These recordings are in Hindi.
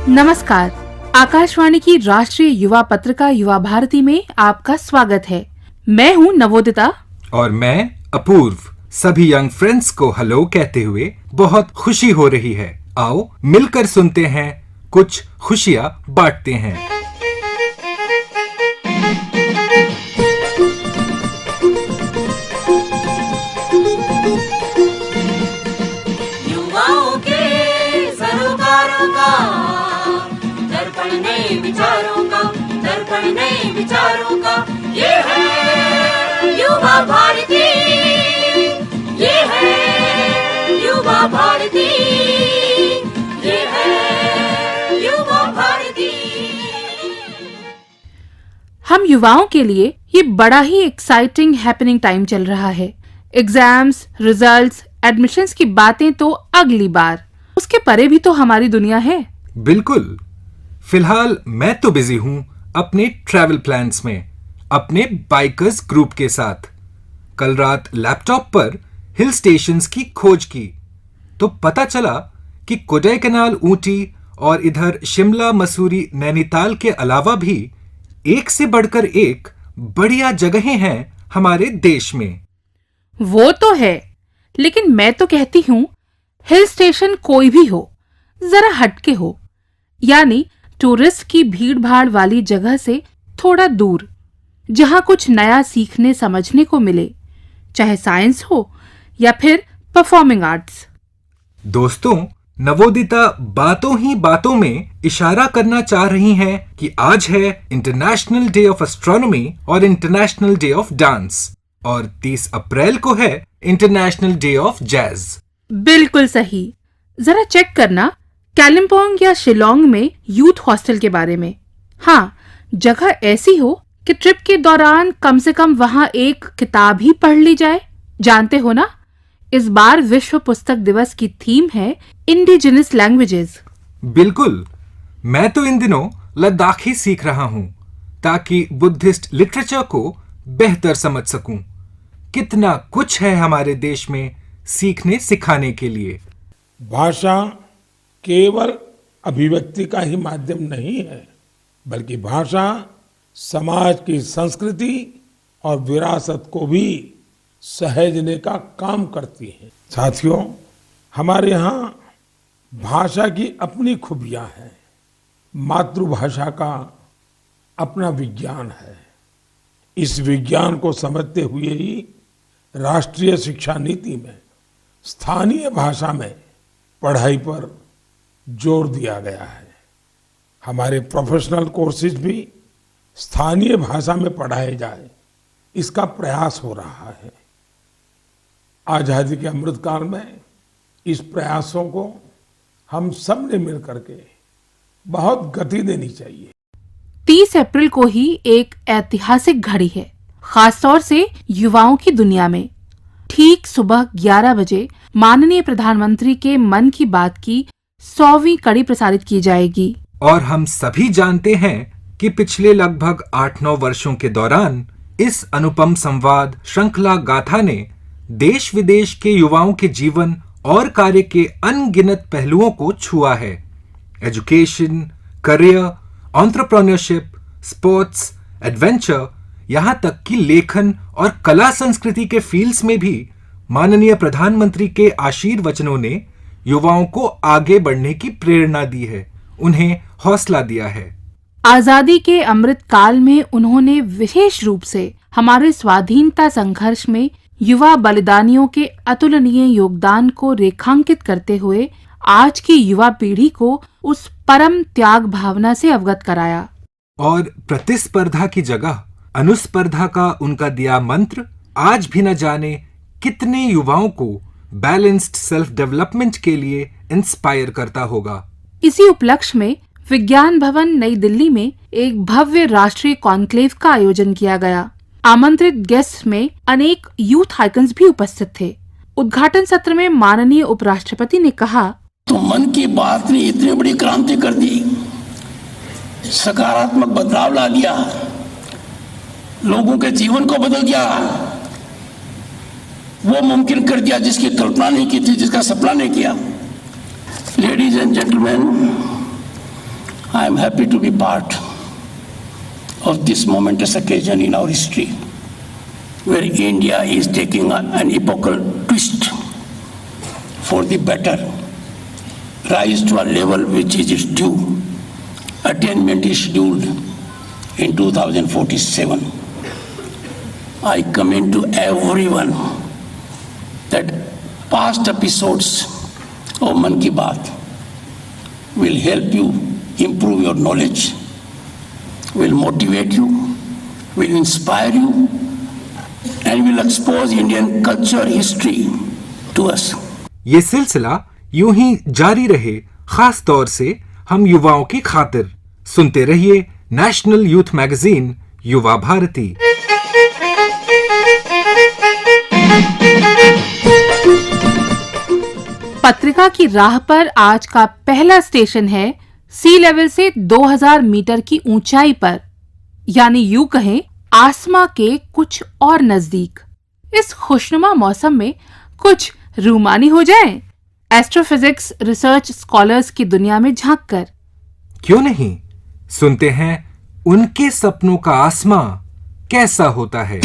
नमस्कार। आकाशवाणी की राष्ट्रीय युवा पत्रिका युवा भारती में आपका स्वागत है। मैं हूं नवोदिता और मैं अपूर्व। सभी यंग फ्रेंड्स को हेलो कहते हुए बहुत खुशी हो रही है। आओ मिलकर सुनते हैं, कुछ खुशियां बांटते हैं। युवाओं के सरोकारों का दर्पण नए विचारों का ये है युवा भारती, ये है युवा भारती, ये है युवा भारती। हम युवाओं के लिए ये बड़ा ही एक्साइटिंग हैपनिंग टाइम चल रहा है। एग्जाम्स, रिजल्ट्स, एडमिशन्स की बातें तो अगली बार, उसके परे भी तो हमारी दुनिया है। बिल्कुल। फिलहाल मैं तो बिजी हूँ अपने ट्रैवल प्लान्स में, अपने बाइकर्स ग्रुप के साथ। कल रात लैपटॉप पर हिल स्टेशंस की खोज की तो पता चला कि कोडाईकनाल, ऊटी और इधर शिमला, मसूरी, नैनीताल के अलावा भी एक से बढ़कर एक बढ़िया जगहें हैं हमारे देश में। वो तो है, लेकिन मैं तो कहती हूँ हिल स्टेशन कोई भी हो, जरा हटके हो, यानी टूरिस्ट की भीड़ भाड़ वाली जगह से थोड़ा दूर, जहाँ कुछ नया सीखने समझने को मिले, चाहे साइंस हो या फिर परफॉर्मिंग आर्ट्स। दोस्तों, नवोदिता बातों ही बातों में इशारा करना चाह रही हैं कि आज है इंटरनेशनल डे ऑफ एस्ट्रोनॉमी और इंटरनेशनल डे ऑफ डांस, और 30 अप्रैल को है इंटरनेशनल डे ऑफ जैज। बिल्कुल सही। जरा चेक करना कालिम्पोंग या शिलोंग में यूथ हॉस्टल के बारे में। हाँ, जगह ऐसी हो कि ट्रिप के दौरान कम से कम वहाँ एक किताब ही पढ़ ली जाए। जानते हो ना, इस बार विश्व पुस्तक दिवस की थीम है इंडिजिनस लैंग्वेजेस। बिल्कुल। मैं तो इन दिनों लद्दाखी सीख रहा हूँ ताकि बुद्धिस्ट लिटरेचर को बेहतर समझ सकूं। कितना कुछ है हमारे देश में सीखने सिखाने के लिए। भाषा केवल अभिव्यक्ति का ही माध्यम नहीं है, बल्कि भाषा समाज की संस्कृति और विरासत को भी सहेजने का काम करती है। साथियों, हमारे यहाँ भाषा की अपनी खूबियां हैं। मातृभाषा का अपना विज्ञान है। इस विज्ञान को समझते हुए ही राष्ट्रीय शिक्षा नीति में स्थानीय भाषा में पढ़ाई पर जोर दिया गया है। हमारे प्रोफेशनल कोर्सेज भी स्थानीय भाषा में पढ़ाए जाए, इसका प्रयास हो रहा है। आजादी के अमृतकाल में इस प्रयासों को हम सब ने मिलकर के बहुत गति देनी चाहिए। 30 अप्रैल को ही एक ऐतिहासिक घड़ी है, खासतौर से युवाओं की दुनिया में। ठीक सुबह 11 बजे माननीय प्रधानमंत्री के मन की बात की 100वीं कड़ी प्रसारित की जाएगी। और हम सभी जानते हैं कि पिछले लगभग 8-9 वर्षों के दौरान इस अनुपम संवाद श्रृंखला गाथा ने देश विदेश के युवाओं के जीवन और कार्य के अनगिनत पहलुओं को छुआ है। Education, career, entrepreneurship, sports, adventure, यहाँ तक कि लेखन और कला संस्कृति के फील्ड्स में भी माननीय प्रधानमंत्री के आशीर्वचनों ने युवाओं को आगे बढ़ने की प्रेरणा दी है, उन्हें हौसला दिया है। आजादी के अमृत काल में उन्होंने विशेष रूप से हमारे स्वाधीनता संघर्ष में युवा बलिदानियों के अतुलनीय योगदान को रेखांकित करते हुए आज की युवा पीढ़ी को उस परम त्याग भावना से अवगत कराया। और प्रतिस्पर्धा की जगह अनुस्पर्धा का उनका दिया मंत्र आज भी न जाने कितने युवाओं को बैलेंस्ड सेल्फ डेवलपमेंट के लिए इंस्पायर करता होगा। इसी उपलक्ष्य में विज्ञान भवन नई दिल्ली में एक भव्य राष्ट्रीय कॉन्क्लेव का आयोजन किया गया। आमंत्रित गेस्ट में अनेक यूथ आइकन्स भी उपस्थित थे। उद्घाटन सत्र में माननीय उपराष्ट्रपति ने कहा, तो मन की बात ने इतनी बड़ी क्रांति कर दी, सकारात्मक बदलाव ला दिया, लोगों के जीवन को बदल दिया, वो मुमकिन कर दिया जिसकी कल्पना नहीं की थी, जिसका सपना नहीं किया। Ladies and gentleman, I am happy to be part of this momentous occasion in our history, where India is taking an epochal twist for the better, rise to a level which is its due. Attainment is scheduled in 2047. I commend to everyone that past episodes of Mann Ki Baat will help you improve your knowledge, will motivate you, will inspire you, and will expose Indian culture, history to us. ये सिलसिला यूं ही जारी रहे, खास तौर से हम युवाओं की खातिर। सुनते रहिए नेशनल यूथ मैगजीन युवा भारती। पत्रिका की राह पर आज का पहला स्टेशन है सी लेवल से 2000 मीटर की ऊंचाई पर, यानी यूं कहें आसमां के कुछ और नजदीक। इस खुशनुमा मौसम में कुछ रूमानी हो जाए एस्ट्रोफिजिक्स रिसर्च स्कॉलर्स की दुनिया में झांककर। क्यों नहीं, सुनते हैं उनके सपनों का आसमां कैसा होता है।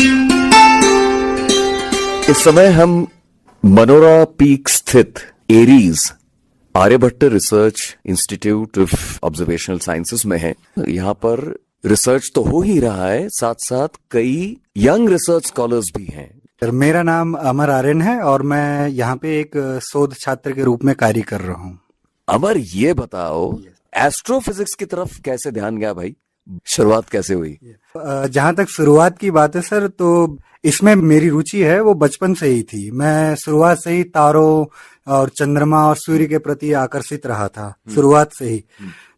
इस समय हम मनोरा पीक स्थित ARIES Aryabhatta research institute of observational sciences में है। यहाँ पर रिसर्च तो हो ही रहा है, साथ साथ कई यंग रिसर्च स्कॉलर्स भी हैं। सर, मेरा नाम अमर आर्यन है और मैं यहाँ पे एक शोध छात्र के रूप में कार्य कर रहा हूँ। अमर, ये बताओ एस्ट्रोफिजिक्स की तरफ कैसे ध्यान गया भाई? शुरुआत कैसे हुई? जहाँ तक शुरुआत की बात है सर, तो इसमें मेरी रुचि है वो बचपन से ही थी। मैं शुरुआत से ही तारों और चंद्रमा और सूर्य के प्रति आकर्षित रहा था, शुरुआत से ही।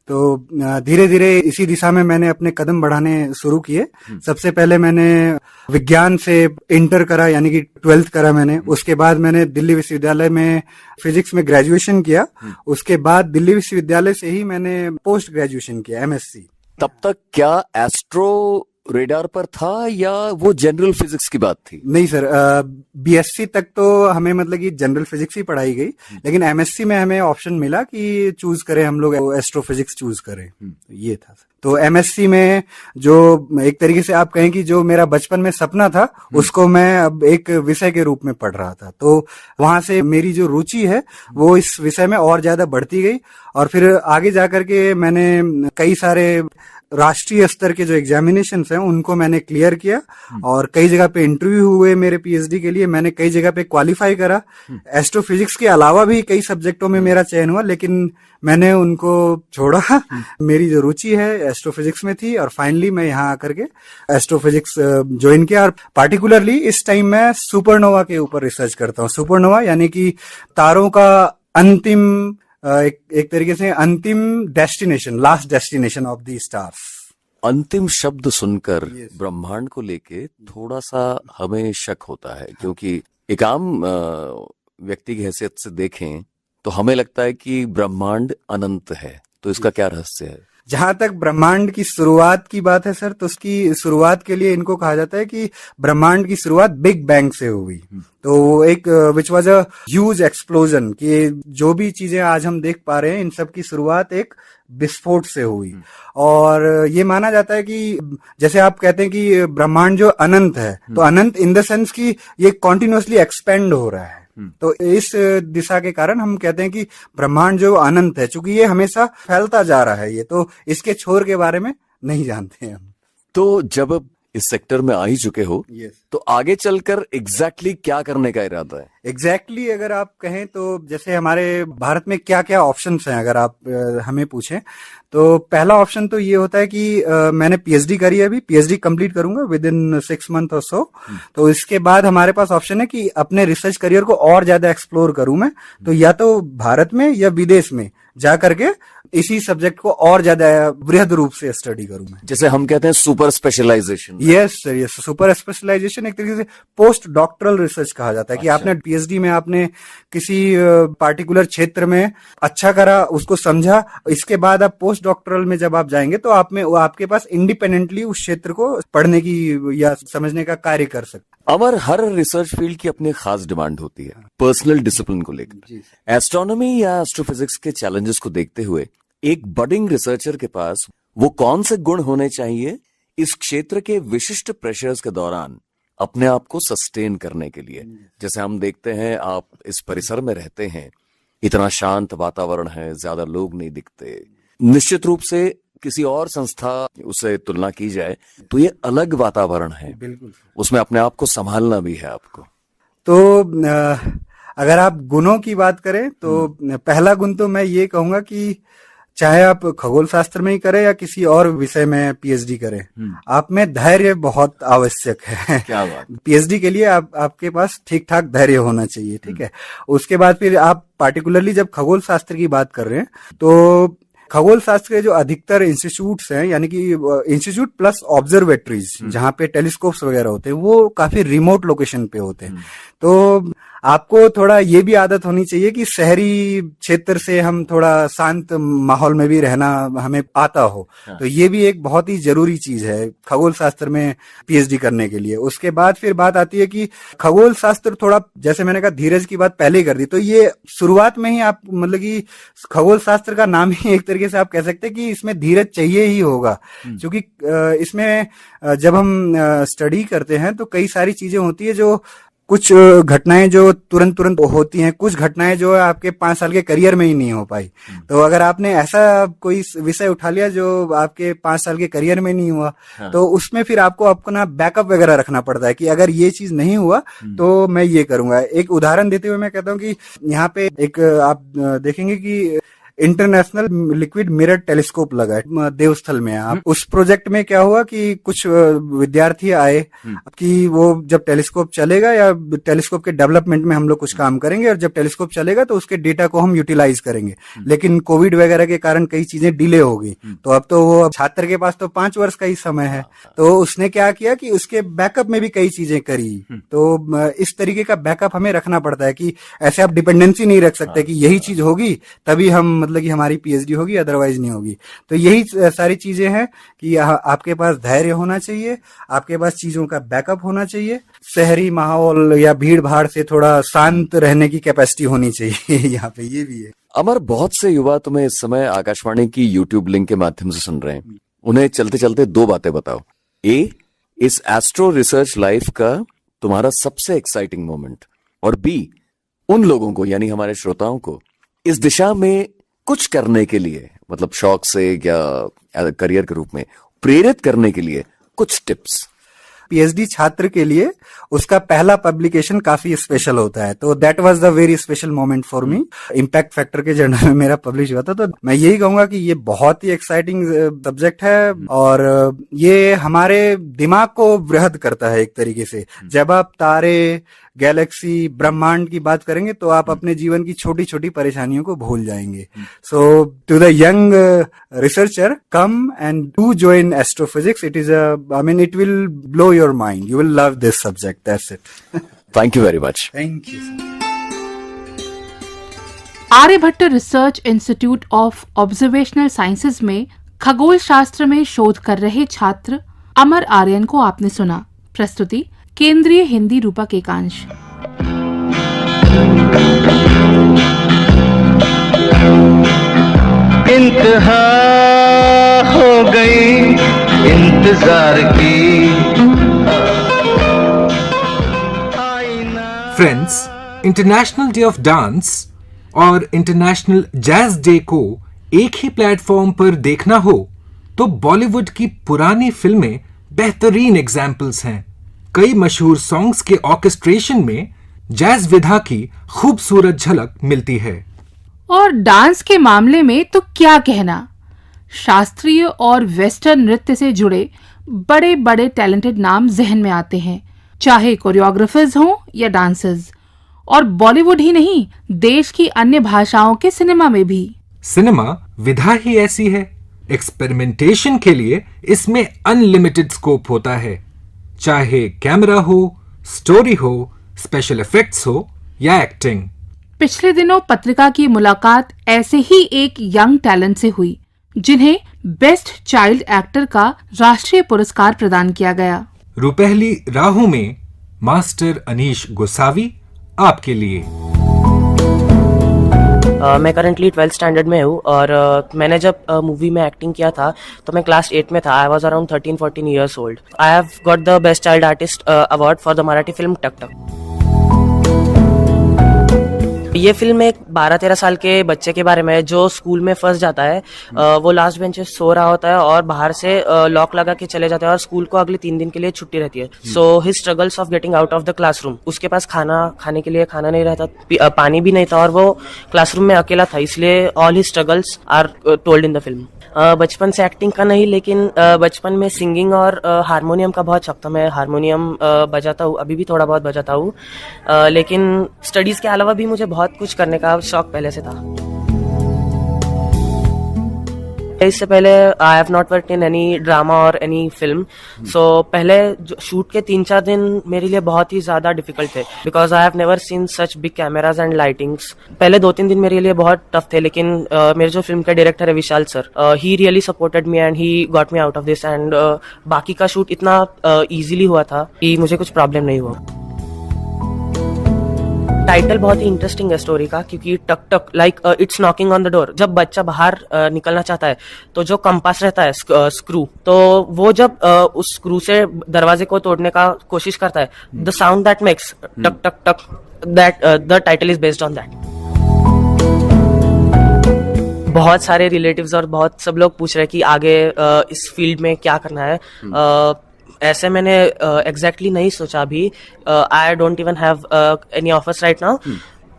तो धीरे धीरे इसी दिशा में मैंने अपने कदम बढ़ाने शुरू किए। सबसे पहले मैंने विज्ञान से इंटर करा, यानी कि 12th करा मैंने। उसके बाद मैंने दिल्ली विश्वविद्यालय में फिजिक्स में ग्रेजुएशन किया। उसके बाद दिल्ली विश्वविद्यालय से ही मैंने पोस्ट ग्रेजुएशन किया, MSc। तब तक क्या एस्ट्रो रेडार पर था या वो जनरल फिजिक्स की बात थी? नहीं सर, BSc तक तो हमें मतलब कि जनरल फिजिक्स ही पढ़ाई गई, लेकिन MSc में हमें ऑप्शन मिला कि चूज करें हम लोग एस्ट्रोफिजिक्स चूज करें। ये था। तो MSc में जो एक तरीके से आप कहें कि जो मेरा बचपन में सपना था, उसको मैं अब एक विषय के रूप में पढ़ रहा था। तो वहां से मेरी जो रुचि है वो इस विषय में और ज्यादा बढ़ती गई। और फिर आगे जाकर के मैंने कई सारे राष्ट्रीय स्तर के जो एग्जामिनेशंस हैं उनको मैंने क्लियर किया और कई जगह पे इंटरव्यू हुए मेरे PhD के लिए। मैंने कई जगह पे क्वालिफाई करा। एस्ट्रोफिजिक्स के अलावा भी कई सब्जेक्टों में मेरा चयन हुआ, लेकिन मैंने उनको छोड़ा। मेरी जो रुचि है एस्ट्रोफिजिक्स में थी और फाइनली मैं यहाँ आकर के एस्ट्रोफिजिक्स ज्वाइन किया। और पार्टिकुलरली इस टाइम मैं सुपरनोवा के ऊपर रिसर्च करता हूँ। सुपरनोवा यानी कि तारों का अंतिम एक तरीके से अंतिम destination, last destination of the stars. अंतिम शब्द सुनकर ब्रह्मांड को लेके थोड़ा सा हमें शक होता है, क्योंकि एक आम व्यक्ति की हैसियत से देखें तो हमें लगता है कि ब्रह्मांड अनंत है। तो इसका क्या रहस्य है? जहां तक ब्रह्मांड की शुरुआत की बात है सर, तो उसकी शुरुआत के लिए इनको कहा जाता है कि ब्रह्मांड की शुरुआत बिग बैंग से हुई। तो एक which was a huge explosion, कि जो भी चीजें आज हम देख पा रहे हैं इन सब की शुरुआत एक विस्फोट से हुई। और ये माना जाता है कि जैसे आप कहते हैं कि ब्रह्मांड जो अनंत है, तो अनंत इन द सेंस कि ये कॉन्टिन्यूअसली एक्सपेंड हो रहा है। तो इस दिशा के कारण हम कहते हैं कि ब्रह्मांड जो अनंत है, चूंकि ये हमेशा फैलता जा रहा है, ये तो इसके छोर के बारे में नहीं जानते हैं हम। तो जब इस सेक्टर में आ ही चुके हो, तो आगे चलकर एग्जैक्टली क्या करने का इरादा है? एग्जैक्टली अगर आप कहें तो जैसे हमारे भारत में क्या क्या ऑप्शंस हैं, अगर आप हमें पूछें तो पहला ऑप्शन तो ये होता है कि मैंने PhD करी है, अभी PhD कंप्लीट करूंगा विद इन 6 मंथ और सो। तो इसके बाद हमारे पास ऑप्शन है कि अपने रिसर्च करियर को और ज्यादा एक्सप्लोर करूं मैं, तो या तो भारत में या विदेश में जा करके इसी सब्जेक्ट को और ज्यादा वृहद रूप से स्टडी करूं मैं। जैसे हम कहते हैं super specialisation. Yes sir, yes. Super specialisation एक तरीके से पोस्ट डॉक्टरल रिसर्च कहा जाता है। कि आपने PhD में आपने किसी पार्टिकुलर क्षेत्र में अच्छा करा, उसको समझा, इसके बाद आप पोस्ट डॉक्टरल में जब आप जाएंगे तो आपके पास इंडिपेंडेंटली उस क्षेत्र को पढ़ने की या समझने का कार्य कर सकते। अमर, हर रिसर्च फील्ड की अपनी खास डिमांड होती है पर्सनल डिसिप्लिन को लेकर। एस्ट्रोनॉमी या एस्ट्रोफिजिक्स के चैलेंजेस को देखते हुए एक बडिंग रिसर्चर के पास वो कौन से गुण होने चाहिए इस क्षेत्र के विशिष्ट प्रेशर्स के दौरान अपने आप को सस्टेन करने के लिए? जैसे हम देखते हैं आप इस परिसर में रहते हैं, इतना शांत वातावरण है, ज्यादा लोग नहीं दिखते, निश्चित रूप से किसी और संस्था उसे तुलना की जाए तो ये अलग वातावरण है, बिल्कुल। उसमें अपने आप को संभालना भी है आपको। तो अगर आप गुणों की बात करें तो पहला गुण तो मैं ये कहूंगा कि चाहे आप खगोल शास्त्र में ही करें या किसी और विषय में पीएचडी करें, आप में धैर्य बहुत आवश्यक है। क्या बात। पीएचडी के लिए आपके पास ठीक ठाक धैर्य होना चाहिए, ठीक है। उसके बाद फिर आप पार्टिकुलरली जब खगोल शास्त्र की बात कर रहे हैं तो खगोल शास्त्र के जो अधिकतर इंस्टीट्यूट्स हैं, यानी कि इंस्टीट्यूट प्लस ऑब्जर्वेटरीज जहां पे टेलीस्कोप्स वगैरह होते हैं, वो काफी रिमोट लोकेशन पे होते हैं। तो आपको थोड़ा ये भी आदत होनी चाहिए कि शहरी क्षेत्र से हम थोड़ा शांत माहौल में भी रहना हमें आता हो। तो ये भी एक बहुत ही जरूरी चीज है खगोल शास्त्र में पीएचडी करने के लिए। उसके बाद फिर बात आती है कि खगोल शास्त्र थोड़ा, जैसे मैंने कहा धीरज की बात पहले ही कर दी, तो ये शुरुआत में ही आप मतलब कि खगोल शास्त्र का नाम ही एक तरीके से आप कह सकते हैं कि इसमें धीरज चाहिए ही होगा, क्योंकि इसमें जब हम स्टडी करते हैं तो कई सारी चीजें होती है, जो कुछ घटनाएं जो तुरंत होती हैं, कुछ घटनाएं जो है आपके 5 साल के करियर में ही नहीं हो पाई। तो अगर आपने ऐसा कोई विषय उठा लिया जो आपके 5 साल के करियर में नहीं हुआ, तो उसमें फिर आपको अपना बैकअप वगैरह रखना पड़ता है कि अगर ये चीज नहीं हुआ तो मैं ये करूंगा। एक उदाहरण देते हुए मैं कहता हूँ कि यहाँ पे एक आप देखेंगे कि इंटरनेशनल लिक्विड मिरर टेलीस्कोप लगा है देवस्थल में। आप उस प्रोजेक्ट में क्या हुआ कि कुछ विद्यार्थी आए कि वो जब टेलीस्कोप चलेगा या टेलीस्कोप के डेवलपमेंट में हम लोग कुछ काम करेंगे, और जब टेलीस्कोप चलेगा तो उसके डेटा को हम यूटिलाइज करेंगे। लेकिन कोविड वगैरह के कारण कई चीजें डिले हो गई, तो अब तो वो छात्र के पास तो 5 वर्ष का ही समय है। तो उसने क्या किया कि उसके बैकअप में भी कई चीजें करी। तो इस तरीके का बैकअप हमें रखना पड़ता है कि ऐसे आप डिपेंडेंसी नहीं रख सकते कि यही चीज होगी तभी हम मतलब कि हमारी पीएचडी होगी, अदरवाइज नहीं होगी। तो यही सारी चीजें हैं कि आपके पास धैर्य होना चाहिए, आपके पास चीजों का बैकअप होना चाहिए, शहरी माहौल या भीड़ भाड़ से थोड़ा शांत रहने की कैपेसिटी होनी चाहिए। यहाँ पे ये भी है। अमर, बहुत से युवा तुम्हें इस समय आकाशवाणी की यूट्यूब लिंक के माध्यम से सुन रहे हैं, उन्हें चलते चलते 2 बातें बताओ। ए, इस एस्ट्रो रिसर्च लाइफ का तुम्हारा सबसे एक्साइटिंग मोमेंट, और बी, उन लोगों को यानी हमारे श्रोताओं को इस दिशा में कुछ करने के लिए, मतलब शौक से या करियर के रूप में प्रेरित करने के लिए कुछ टिप्स। पीएचडी छात्र के लिए उसका पहला पब्लिकेशन काफी स्पेशल होता है, तो that was the very special moment for me. Impact factor के जर्नल में मेरा पब्लिश हुआ था। तो मैं यही कहूंगा कि ये बहुत ही एक्साइटिंग सब्जेक्ट है, और ये हमारे दिमाग को वृहद करता है एक तरीके से। जब आप तारे, गैलेक्सी, ब्रह्मांड की बात करेंगे तो आप अपने जीवन की छोटी छोटी परेशानियों को भूल जाएंगे। So to the young researcher, come and do join astrophysics. It is it will blow your mind, you will love this subject, that's it. Thank you very much. Thank you. Aryabhatta research institute of observational sciences में खगोल शास्त्र में शोध कर रहे छात्र अमर आर्यन को आपने सुना। प्रस्तुति केंद्रीय हिंदी रूपक एकांश। इंतहा हो गई इंतजार की। Friends, international day of dance और इंटरनेशनल जैज डे को एक ही प्लेटफॉर्म पर देखना हो तो बॉलीवुड की पुरानी फिल्में बेहतरीन एग्जाम्पल्स हैं। कई मशहूर सॉन्ग्स के ऑर्केस्ट्रेशन में जैज विधा की खूबसूरत झलक मिलती है। और डांस के मामले में तो क्या कहना, शास्त्रीय और वेस्टर्न नृत्य से जुड़े बड़े बड़े टैलेंटेड नाम जहन में आते हैं, चाहे कोरियोग्राफर्स हों या डांसर्स। और बॉलीवुड ही नहीं, देश की अन्य भाषाओं के सिनेमा में भी। सिनेमा विधा ही ऐसी है, एक्सपेरिमेंटेशन के लिए इसमें अनलिमिटेड स्कोप होता है, चाहे कैमरा हो, स्टोरी हो, स्पेशल इफेक्ट्स हो या एक्टिंग। पिछले दिनों पत्रिका की मुलाकात ऐसे ही एक यंग टैलेंट से हुई, जिन्हें बेस्ट चाइल्ड एक्टर का राष्ट्रीय पुरस्कार प्रदान किया गया। रुपहली राहू में मास्टर अनीश गोसावी आपके लिए। मैं करंटली 12th स्टैंडर्ड में हूँ और मैंने जब मूवी में एक्टिंग किया था तो मैं क्लास 8 में था. I was around 13-14 years old. I have got the best child artist award for the Marathi film टक टक. ये फिल्म एक 12-13 साल के बच्चे के बारे में है जो स्कूल में फंस जाता है. वो लास्ट बेंच पे सो रहा होता है और बाहर से लॉक लगा के चले जाते हैं और स्कूल को अगले 3 दिन के लिए छुट्टी रहती है. So his struggles of getting out of the classroom. उसके पास खाने के लिए खाना नहीं रहता, पानी भी नहीं था और वो क्लासरूम में अकेला था. इसलिए all his struggles are told in the film. बचपन से एक्टिंग का नहीं, लेकिन बचपन में सिंगिंग और हारमोनियम का बहुत शौक था. मैं हारमोनियम बजाता हूँ, अभी भी थोड़ा बहुत बजाता हूँ. लेकिन स्टडीज के अलावा भी मुझे बहुत कुछ करने का शौक पहले से था. इससे पहले I have not worked in any drama और एनी फिल्म. सो पहले शूट के 3-4 दिन मेरे लिए बहुत ही ज्यादा डिफिकल्ट थे because I have never seen such big cameras and lightings. पहले 2-3 दिन मेरे लिए बहुत टफ थे, लेकिन मेरे जो फिल्म के डायरेक्टर है Vishal sir, he really supported me and he got me out of this. And बाकी का शूट इतना इजीली हुआ था कि मुझे कुछ प्रॉब्लम नहीं हुआ. टाइटल बहुत ही इंटरेस्टिंग है स्टोरी का, क्योंकि टक टक like it's knocking on the door. जब बच्चा बाहर निकलना चाहता है तो जो कंपास रहता है स्क्रू, तो वो जब उस स्क्रू से दरवाजे को तोड़ने का कोशिश करता है, द साउंड दैट मेक्स टक टक टक, that the title is based on that. बहुत सारे रिलेटिव्स और बहुत सब लोग पूछ रहे हैं कि आगे इस फील्ड में क्या करना है. ऐसे मैंने एग्जैक्टली नहीं सोचा अभी. I don't even have any offers right now.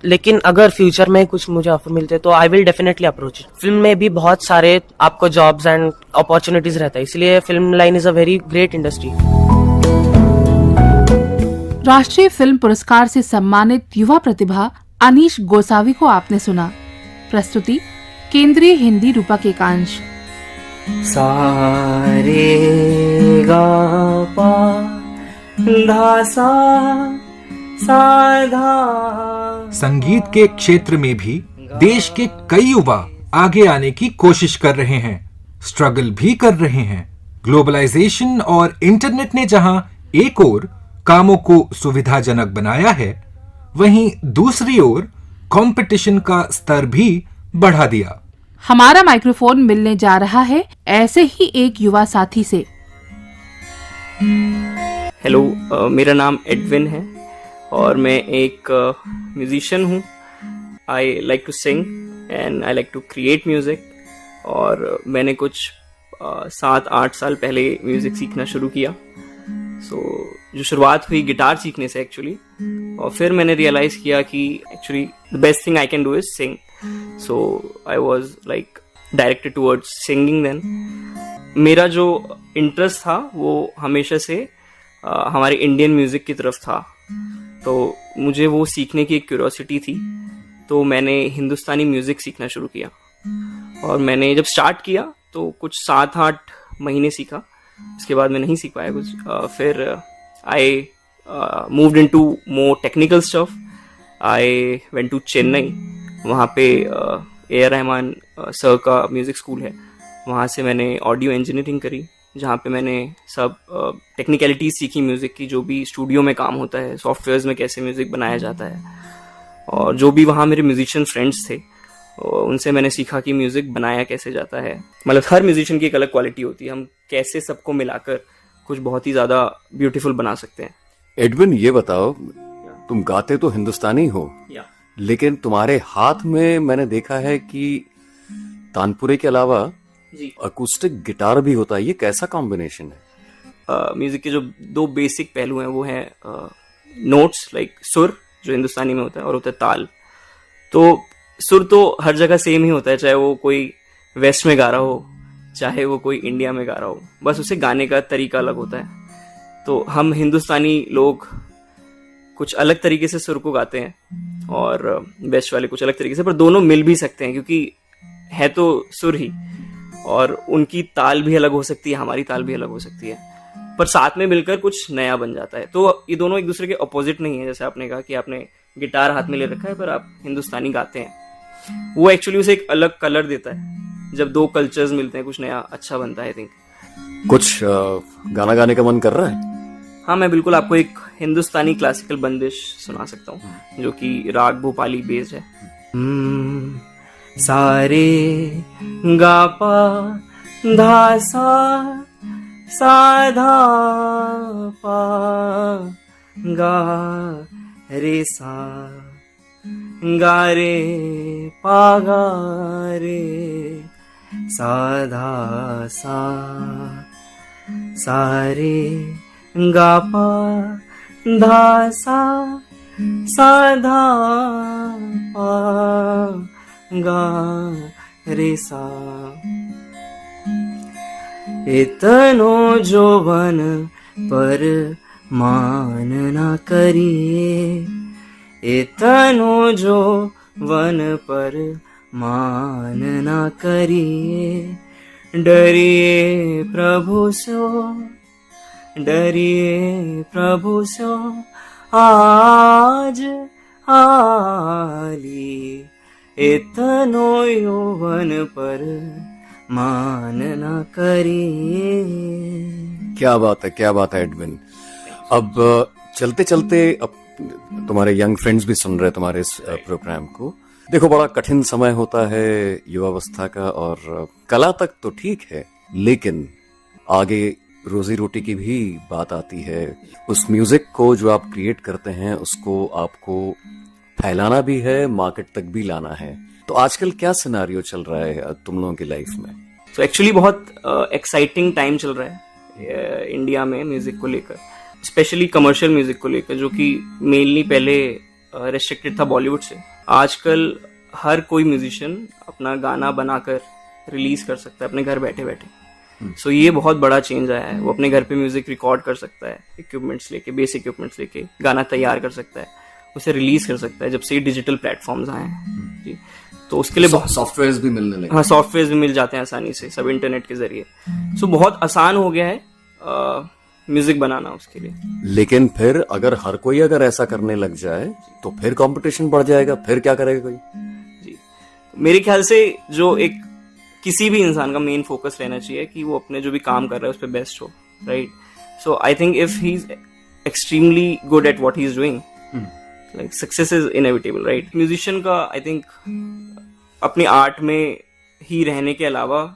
लेकिन अगर फ्यूचर में कुछ मुझे ऑफर मिलते तो I will definitely approach. Film में भी बहुत सारे आपको जॉब्स एंड अपॉर्चुनिटीज रहता है, इसलिए film line is a very great industry. राष्ट्रीय फिल्म पुरस्कार से सम्मानित युवा प्रतिभा अनीश गोसावी को आपने सुना. प्रस्तुति केंद्रीय हिंदी रूपक एकांश. सारे गा पा धा सा सा धा. संगीत के क्षेत्र में भी देश के कई युवा आगे आने की कोशिश कर रहे हैं, स्ट्रगल भी कर रहे हैं. ग्लोबलाइजेशन और इंटरनेट ने जहां एक ओर कामों को सुविधाजनक बनाया है, वहीं दूसरी ओर कंपटीशन का स्तर भी बढ़ा दिया. हमारा माइक्रोफोन मिलने जा रहा है ऐसे ही एक युवा साथी से. हेलो, मेरा नाम एडविन है और मैं एक म्यूजिशियन हूँ. I like to sing and I like to create music. और मैंने कुछ 7-8 साल पहले म्यूजिक सीखना शुरू किया. जो शुरुआत हुई गिटार सीखने से एक्चुअली, और फिर मैंने रियलाइज किया कि actually the best thing I can do is sing. So I was like directed towards singing then. मेरा जो इंटरेस्ट था वो हमेशा से हमारे इंडियन म्यूजिक की तरफ था, तो मुझे वो सीखने की एक क्यूरियोसिटी थी. तो मैंने हिंदुस्तानी म्यूजिक सीखना शुरू किया और मैंने जब स्टार्ट किया तो कुछ 7-8 महीने सीखा. इसके बाद मैं नहीं सीख पाया कुछ. फिर I moved into more technical stuff. I went to Chennai. वहाँ पे ए.आर. रहमान सर का म्यूज़िक स्कूल है, वहाँ से मैंने ऑडियो इंजीनियरिंग करी, जहाँ पे मैंने सब टेक्निकलिटीज़ सीखी म्यूज़िक की, जो भी स्टूडियो में काम होता है, सॉफ्टवेयर्स में कैसे म्यूज़िक बनाया जाता है. और जो भी वहाँ मेरे म्यूजिशियन फ्रेंड्स थे उनसे मैंने सीखा कि म्यूज़िक बनाया कैसे जाता है. मतलब हर म्यूजिशियन की एक अलग क्वालिटी होती है, हम कैसे सबको मिलाकर कुछ बहुत ही ज़्यादा ब्यूटीफुल बना सकते हैं. एडविन, ये बताओ, तुम गाते तो हिंदुस्तानी हो, लेकिन तुम्हारे हाथ में मैंने देखा है कि तानपुरे के अलावा अकूस्टिक गिटार भी होता है. ये कैसा कॉम्बिनेशन है? म्यूजिक के जो 2 बेसिक पहलू हैं वो हैं नोट्स, लाइक सुर जो हिंदुस्तानी में होता है, और होता है ताल. तो सुर तो हर जगह सेम ही होता है, चाहे वो कोई वेस्ट में गा रहा हो, चाहे वो कोई इंडिया में गा रहा हो, बस उसे गाने का तरीका अलग होता है. तो हम हिंदुस्तानी लोग कुछ अलग तरीके से सुर को गाते हैं और वेस्ट वाले कुछ अलग तरीके से, पर दोनों मिल भी सकते हैं क्योंकि है तो सुर ही, और उनकी ताल भी अलग हो सकती है, हमारी ताल भी अलग हो सकती है, पर साथ में मिलकर कुछ नया बन जाता है. तो ये दोनों एक दूसरे के अपोजिट नहीं है. जैसे आपने कहा कि आपने गिटार हाथ में ले रखा है पर आप हिंदुस्तानी गाते हैं, वो एक्चुअली उसे एक अलग कलर देता है. जब 2 कल्चर्स मिलते हैं कुछ नया अच्छा बनता है. आई थिंक कुछ गाना गाने का मन कर रहा है? हाँ, मैं बिल्कुल आपको एक हिंदुस्तानी क्लासिकल बंदिश सुना सकता हूँ जो कि राग भोपाली बेस्ड है. सारे गा पा धा सा सा धा पा गा रे सा गा रे पा गा रे सा धा सा सारे गा पा धा सा सा धा पा गा रे सा इतनो जोवन पर मान न करिए इतनो जोवन पर मान न करिए डरिए प्रभु सो डरिए प्रभु सो आज आली इतनो यौवन पर मान न करिए। क्या बात है एडविन। अब चलते चलते अब तुम्हारे यंग फ्रेंड्स भी सुन रहे हैं तुम्हारे इस प्रोग्राम को। देखो, बड़ा कठिन समय होता है युवावस्था का, और कला तक तो ठीक है, लेकिन आगे रोजी रोटी की भी बात आती है। उस म्यूजिक को जो आप क्रिएट करते हैं उसको आपको फैलाना भी है, मार्केट तक भी लाना है। तो आजकल क्या सिनेरियो चल रहा है तुम लोगों की लाइफ में? तो एक्चुअली बहुत एक्साइटिंग टाइम चल रहा है इंडिया में म्यूजिक को लेकर, स्पेशली कमर्शियल म्यूजिक को लेकर, जो कि मेनली पहले रेस्ट्रिक्टेड था बॉलीवुड से। आजकल हर कोई म्यूजिशियन अपना गाना बनाकर रिलीज कर सकता है अपने घर बैठे बैठे। सो ये बहुत बड़ा चेंज आया है। वो अपने घर पे म्यूजिक रिकॉर्ड कर सकता है, इक्विपमेंट्स लेके, बेसिक इक्विपमेंट्स लेके गाना तैयार कर सकता है, उसे रिलीज कर सकता है जब से डिजिटल प्लेटफॉर्म्स आए हैं जी। तो उसके लिए सॉफ्टवेयर भी मिलने लगे। हाँ, सॉफ्टवेयर भी मिल जाते हैं आसानी से, सब इंटरनेट के जरिए। सो बहुत आसान हो गया है म्यूजिक बनाना उसके लिए। लेकिन फिर अगर हर कोई अगर ऐसा करने लग जाए तो फिर कंपटीशन बढ़ जाएगा, फिर क्या करेगा कोई? जी, मेरे ख्याल से जो एक किसी भी इंसान का मेन फोकस रहना चाहिए कि वो अपने जो भी काम कर रहा है उस पर बेस्ट हो, right? So I think if he is extremely good at what he is doing, like success is inevitable, right? Musician का आई थिंक अपनी आर्ट में ही रहने के अलावा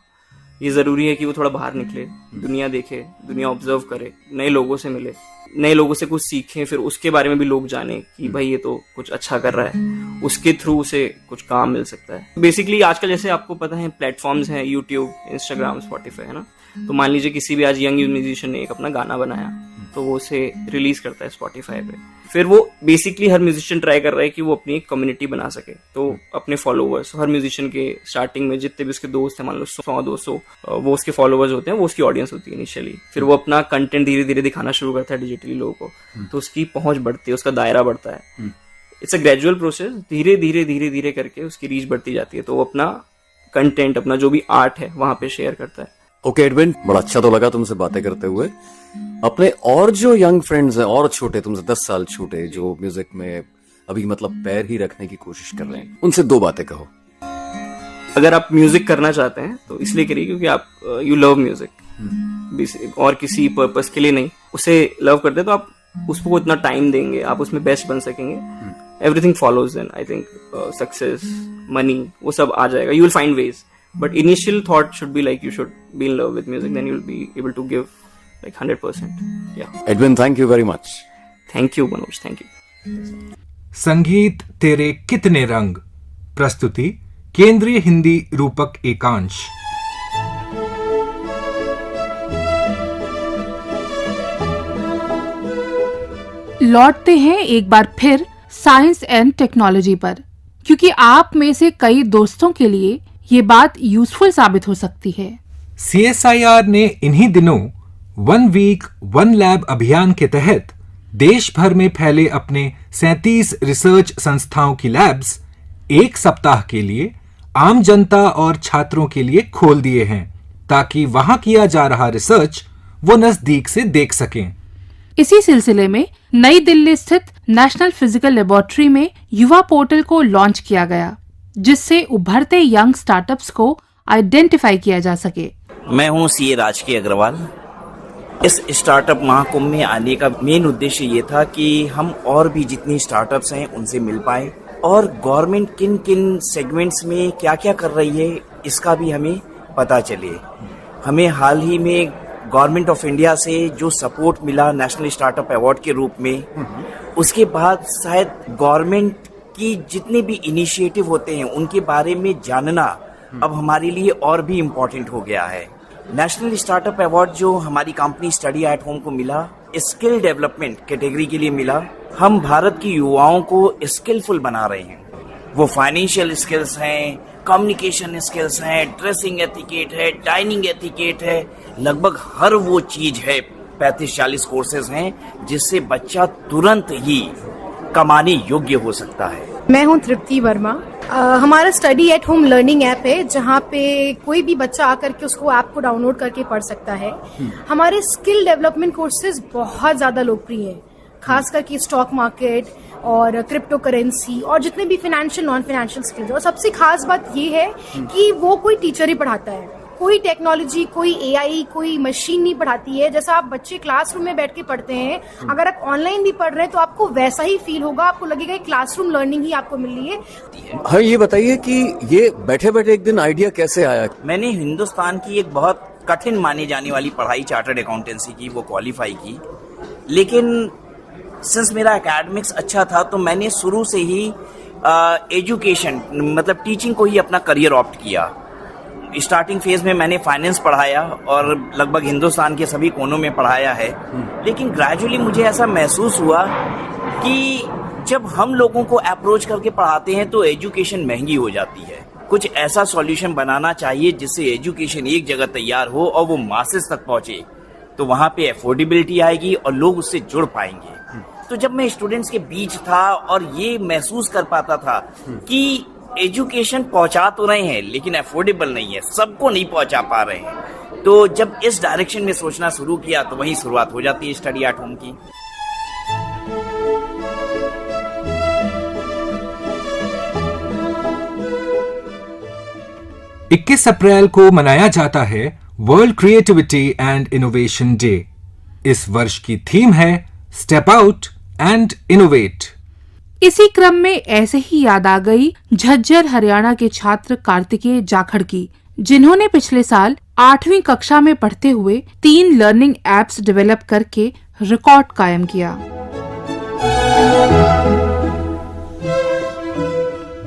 ये जरूरी है कि वो थोड़ा बाहर निकले, दुनिया देखे, दुनिया ऑब्जर्व करे, नए लोगों से मिले, नए लोगों से कुछ सीखें, फिर उसके बारे में भी लोग जाने कि भाई ये तो कुछ अच्छा कर रहा है, उसके थ्रू उसे कुछ काम मिल सकता है। बेसिकली आजकल जैसे आपको पता है प्लेटफॉर्म्स हैं, यूट्यूब, इंस्टाग्राम, स्पॉटिफाई, है ना? तो मान लीजिए किसी भी आज यंग म्यूजिशियन ने एक अपना गाना बनाया तो वो उसे रिलीज करता है स्पॉटिफाई पे। फिर वो बेसिकली हर म्यूजिशियन ट्राई कर रहा है कि वो अपनी एक कम्युनिटी बना सके। तो अपने फॉलोवर्स, हर म्यूजिशियन के स्टार्टिंग में जितने भी उसके दोस्त हैं, मान लो 100-200, वो उसके फॉलोवर्स होते हैं, वो उसकी ऑडियंस होती है इनिशियली। फिर वो अपना कंटेंट धीरे धीरे दिखाना शुरू करता है डिजिटली लोगों को, तो उसकी पहुंच बढ़ती है, उसका दायरा बढ़ता है। इट्स अ ग्रेजुअल प्रोसेस, धीरे धीरे करके उसकी रीच बढ़ती जाती है। तो वो अपना कंटेंट, अपना जो भी आर्ट है वहां पे शेयर करता है। ओके एडविन, बड़ा अच्छा तो लगा तुमसे बातें करते हुए। अपने और जो यंग फ्रेंड्स हैं, और छोटे, तुमसे 10 साल छोटे, जो म्यूजिक में अभी मतलब पैर ही रखने की कोशिश कर रहे हैं, उनसे 2 बातें कहो। अगर आप म्यूजिक करना चाहते हैं तो इसलिए करिए क्योंकि आप यू लव म्यूजिक, और किसी पर्पस के लिए नहीं, उसे लव करते हैं तो आप उसको इतना टाइम देंगे, आप उसमें बेस्ट बन सकेंगे। Everything follows then, I think success, money, वो सब आ जाएगा, you will find ways. But initial thought should be like you should be in love with music, then you'll be able to give like 100%. Yeah. Edwin, thank you very much. Thank you, Manoj. Thank you. संगीत तेरे कितने रंग, प्रस्तुति केंद्रीय हिंदी रूपक एकांश। लौटते हैं एक बार फिर साइंस एंड टेक्नोलॉजी पर, क्योंकि आप में से कई दोस्तों के लिए ये बात यूजफुल साबित हो सकती है। CSIR ने इन्हीं दिनों 1 वीक 1 लैब अभियान के तहत देश भर में फैले अपने 37 रिसर्च संस्थाओं की लैब्स 1 सप्ताह के लिए आम जनता और छात्रों के लिए खोल दिए हैं, ताकि वहां किया जा रहा रिसर्च वो नजदीक से देख सकें। इसी सिलसिले में नई दिल्ली स्थित नेशनल फिजिकल लेबोरेटरी में युवा पोर्टल को लॉन्च किया गया, जिससे उभरते यंग स्टार्टअप्स को आइडेंटिफाई किया जा सके। मैं हूं CA राजकीय अग्रवाल। इस स्टार्टअप महाकुंभ में आने का मेन उद्देश्य ये था कि हम और भी जितनी स्टार्टअप्स हैं उनसे मिल पाए, और गवर्नमेंट किन किन सेगमेंट्स में क्या क्या कर रही है इसका भी हमें पता चले। हमें हाल ही में गवर्नमेंट ऑफ इंडिया से जो सपोर्ट मिला नेशनल स्टार्टअप अवार्ड के रूप में, उसके बाद शायद गवर्नमेंट की जितने भी इनिशिएटिव होते हैं उनके बारे में जानना अब हमारे लिए और भी इम्पोर्टेंट हो गया है। नेशनल स्टार्टअप अवार्ड जो हमारी कंपनी स्टडी एट होम को मिला, स्किल डेवलपमेंट कैटेगरी के लिए मिला। हम भारत की युवाओं को स्किलफुल बना रहे हैं। वो फाइनेंशियल स्किल्स हैं, कम्युनिकेशन स्किल्स हैं, ड्रेसिंग एथिकेट है, डाइनिंग एथिकेट है, लगभग हर वो चीज है। 35-40 कोर्सेज हैं जिससे बच्चा तुरंत ही कमाने योग्य हो सकता है। मैं हूं तृप्ति वर्मा। हमारा study at home learning app है जहां पे कोई भी बच्चा आकर के उसको ऐप को डाउनलोड करके पढ़ सकता है। हमारे स्किल डेवलपमेंट कोर्सेज बहुत ज्यादा लोकप्रिय हैं, खास करके स्टॉक मार्केट और क्रिप्टो करेंसी और जितने भी फाइनेंशियल नॉन फाइनेंशियल स्किल्स। और सबसे खास बात ये है कि वो कोई टीचर ही पढ़ाता है, कोई टेक्नोलॉजी, कोई एआई, कोई मशीन नहीं पढ़ाती है। जैसा आप बच्चे क्लासरूम में बैठ के पढ़ते हैं, अगर आप ऑनलाइन भी पढ़ रहे हैं तो आपको वैसा ही फील होगा, आपको लगेगा क्लासरूम लर्निंग ही आपको मिल रही है। हाँ, ये बताइए कि ये बैठे बैठे एक दिन आइडिया कैसे आया? मैंने हिंदुस्तान की एक बहुत कठिन मानी जाने वाली पढ़ाई चार्टर्ड अकाउंटेंसी की, वो क्वालिफाई की, लेकिन सिंस मेरा एकेडमिक्स अच्छा था तो मैंने शुरू से ही एजुकेशन मतलब टीचिंग को ही अपना करियर ऑप्ट किया। स्टार्टिंग फेज में मैंने फाइनेंस पढ़ाया और लगभग हिंदुस्तान के सभी कोनों में पढ़ाया है, लेकिन ग्रेजुअली मुझे ऐसा महसूस हुआ कि जब हम लोगों को अप्रोच करके पढ़ाते हैं तो एजुकेशन महंगी हो जाती है। कुछ ऐसा सॉल्यूशन बनाना चाहिए जिससे एजुकेशन एक जगह तैयार हो और वो मासेस तक पहुंचे, तो वहां पे अफोर्डेबिलिटी आएगी और लोग उससे जुड़ पाएंगे। तो जब मैं स्टूडेंट्स के बीच था और ये महसूस कर पाता था कि एजुकेशन पहुंचा तो रहे हैं लेकिन अफोर्डेबल नहीं है, सबको नहीं पहुंचा पा रहे हैं, तो जब इस डायरेक्शन में सोचना शुरू किया तो वहीं शुरुआत हो जाती है स्टडी एट होम की। इक्कीस अप्रैल को मनाया जाता है world creativity and innovation day. इस वर्ष की थीम है स्टेप आउट एंड इनोवेट। इसी क्रम में ऐसे ही याद आ गई झज्जर हरियाणा के छात्र कार्तिकेय जाखड़ की, जिन्होंने पिछले साल 8वीं कक्षा में पढ़ते हुए 3 लर्निंग एप्स डेवलप करके रिकॉर्ड कायम किया।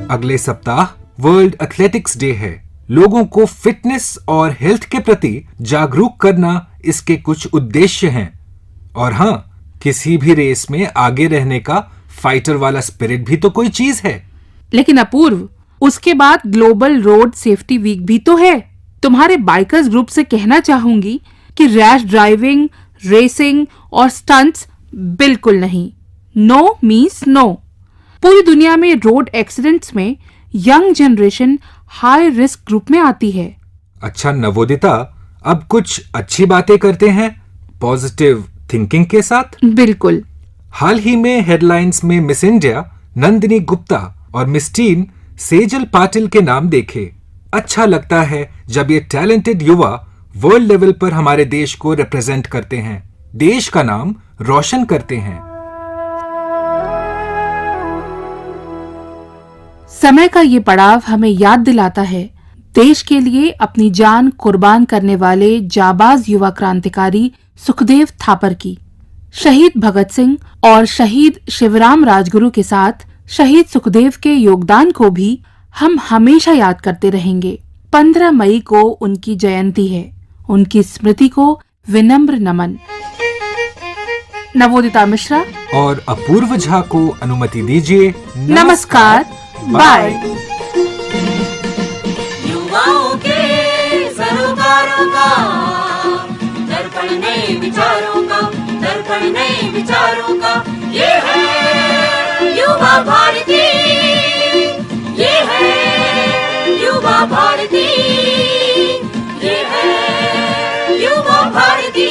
अगले सप्ताह वर्ल्ड एथलेटिक्स डे है। लोगों को फिटनेस और हेल्थ के प्रति जागरूक करना इसके कुछ उद्देश्य हैं। और हाँ, किसी भी रेस में आगे रहने का फाइटर वाला स्पिरिट भी तो कोई चीज है। लेकिन अपूर्व, उसके बाद ग्लोबल रोड सेफ्टी वीक भी तो है। तुम्हारे बाइकर्स ग्रुप से कहना चाहूंगी कि रैश ड्राइविंग, रेसिंग और स्टंट्स बिल्कुल नहीं। No means no. पूरी दुनिया में रोड एक्सीडेंट्स में young generation high risk group में आती है। अच्छा नवोदिता, अब कुछ अच्छी बातें करते हैं पॉजिटिव थिंकिंग के साथ। बिल्कुल। हाल ही में हेडलाइंस में मिस इंडिया नंदिनी गुप्ता और मिस टीन सेजल पाटिल के नाम देखे। अच्छा लगता है जब ये टैलेंटेड युवा वर्ल्ड लेवल पर हमारे देश को रिप्रेजेंट करते हैं, देश का नाम रोशन करते हैं। समय का ये पड़ाव हमें याद दिलाता है देश के लिए अपनी जान कुर्बान करने वाले जाबाज युवा क्रांतिकारी सुखदेव थापर की। शहीद भगत सिंह और शहीद शिवराम राजगुरु के साथ शहीद सुखदेव के योगदान को भी हम हमेशा याद करते रहेंगे। 15 मई को उनकी जयंती है। उनकी स्मृति को विनम्र नमन। नवोदिता मिश्रा और अपूर्व झा को अनुमति दीजिए। नमस्कार। बाय। युवाओं के सरोकारों का दर्पण नए विचारों का, दर्पण नए विचारों का, ये है युवा भारती, ये है युवा भारती, ये है युवा भारती।